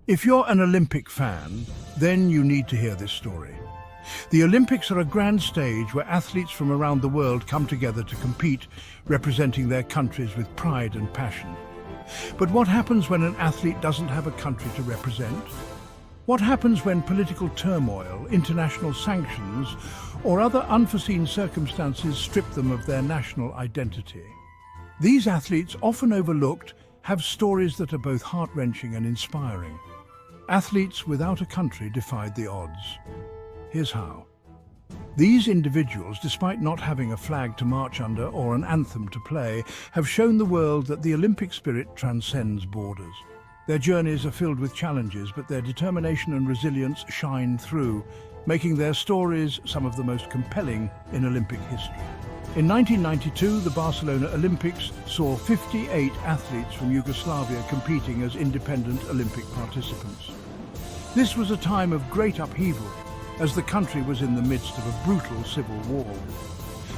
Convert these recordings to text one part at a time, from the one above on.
If you're an Olympic fan, then you need to hear this story. The Olympics are a grand stage where athletes from around the world come together to compete, representing their countries with pride and passion. But what happens when an athlete doesn't have a country to represent? What happens when political turmoil, international sanctions, or other unforeseen circumstances strip them of their national identity? These athletes, often overlooked, have stories that are both heart-wrenching and inspiring. Athletes without a country defied the odds. Here's how. These individuals, despite not having a flag to march under or an anthem to play, have shown the world that the Olympic spirit transcends borders. Their journeys are filled with challenges, but their determination and resilience shine through, making their stories some of the most compelling in Olympic history. In 1992, the Barcelona Olympics saw 58 athletes from Yugoslavia competing as independent Olympic participants. This was a time of great upheaval, as the country was in the midst of a brutal civil war.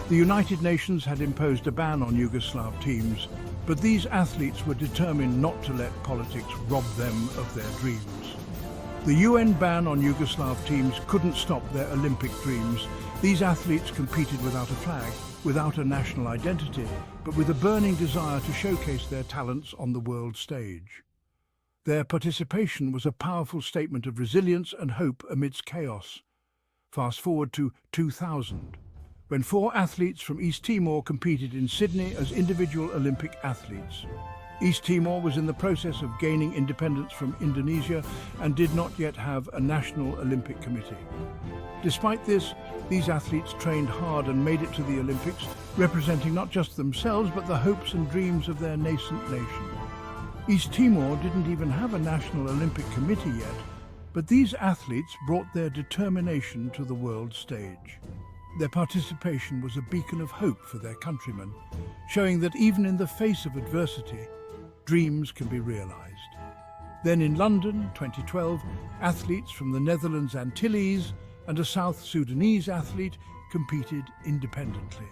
The United Nations had imposed a ban on Yugoslav teams, but these athletes were determined not to let politics rob them of their dreams. The UN ban on Yugoslav teams couldn't stop their Olympic dreams. These athletes competed without a flag, without a national identity, but with a burning desire to showcase their talents on the world stage. Their participation was a powerful statement of resilience and hope amidst chaos. Fast forward to 2000, when 4 athletes from East Timor competed in Sydney as individual Olympic athletes. East Timor was in the process of gaining independence from Indonesia and did not yet have a national Olympic committee. Despite this, these athletes trained hard and made it to the Olympics, representing not just themselves but the hopes and dreams of their nascent nation. East Timor didn't even have a national Olympic committee yet, but these athletes brought their determination to the world stage. Their participation was a beacon of hope for their countrymen, showing that even in the face of adversity, dreams can be realized. Then in London, 2012, athletes from the Netherlands Antilles and a South Sudanese athlete competed independently.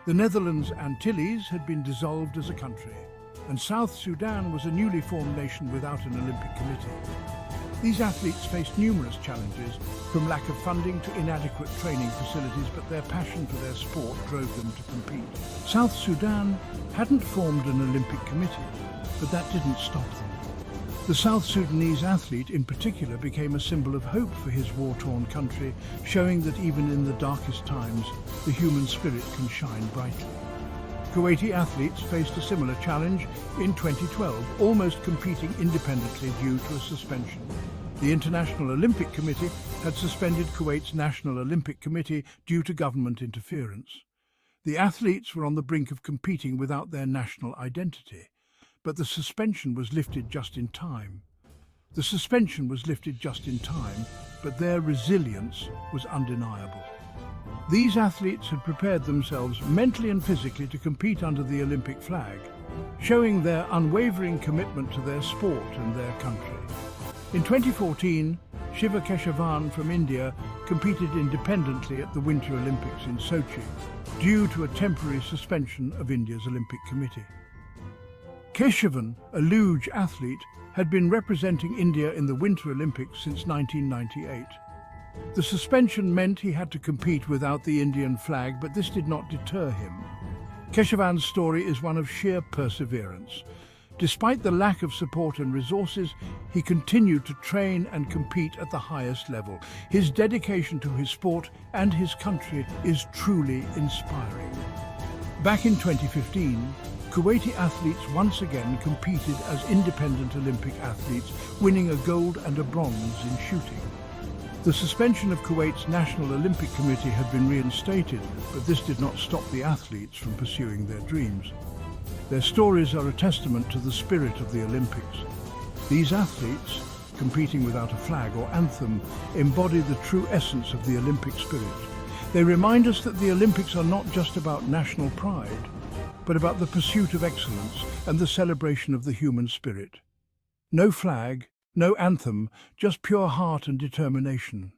The Netherlands Antilles had been dissolved as a country, and South Sudan was a newly formed nation without an Olympic committee. These athletes faced numerous challenges, from lack of funding to inadequate training facilities, but their passion for their sport drove them to compete. South Sudan hadn't formed an Olympic committee, but that didn't stop them. The South Sudanese athlete in particular became a symbol of hope for his war-torn country, showing that even in the darkest times, the human spirit can shine brightly. Kuwaiti athletes faced a similar challenge in 2012, almost competing independently due to a suspension. The International Olympic Committee had suspended Kuwait's National Olympic Committee due to government interference. The athletes were on the brink of competing without their national identity, but the suspension was lifted just in time. The suspension was lifted just in time, but their resilience was undeniable. These athletes had prepared themselves mentally and physically to compete under the Olympic flag, showing their unwavering commitment to their sport and their country. In 2014, Shiva Keshavan from India competed independently at the Winter Olympics in Sochi, due to a temporary suspension of India's Olympic Committee. Keshavan, a luge athlete, had been representing India in the Winter Olympics since 1998. The suspension meant he had to compete without the Indian flag, but this did not deter him. Keshavan's story is one of sheer perseverance. Despite the lack of support and resources, he continued to train and compete at the highest level. His dedication to his sport and his country is truly inspiring. Back in 2015, Kuwaiti athletes once again competed as independent Olympic athletes, winning a gold and a bronze in shooting. The suspension of Kuwait's National Olympic Committee had been reinstated, but this did not stop the athletes from pursuing their dreams. Their stories are a testament to the spirit of the Olympics. These athletes, competing without a flag or anthem, embody the true essence of the Olympic spirit. They remind us that the Olympics are not just about national pride, but about the pursuit of excellence and the celebration of the human spirit. No flag, no anthem, just pure heart and determination.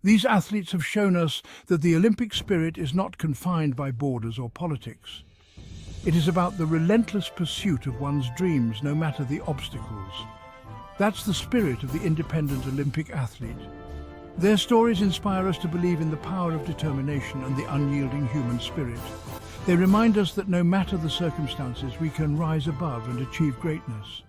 These athletes have shown us that the Olympic spirit is not confined by borders or politics. It is about the relentless pursuit of one's dreams, no matter the obstacles. That's the spirit of the independent Olympic athlete. Their stories inspire us to believe in the power of determination and the unyielding human spirit. They remind us that no matter the circumstances, we can rise above and achieve greatness.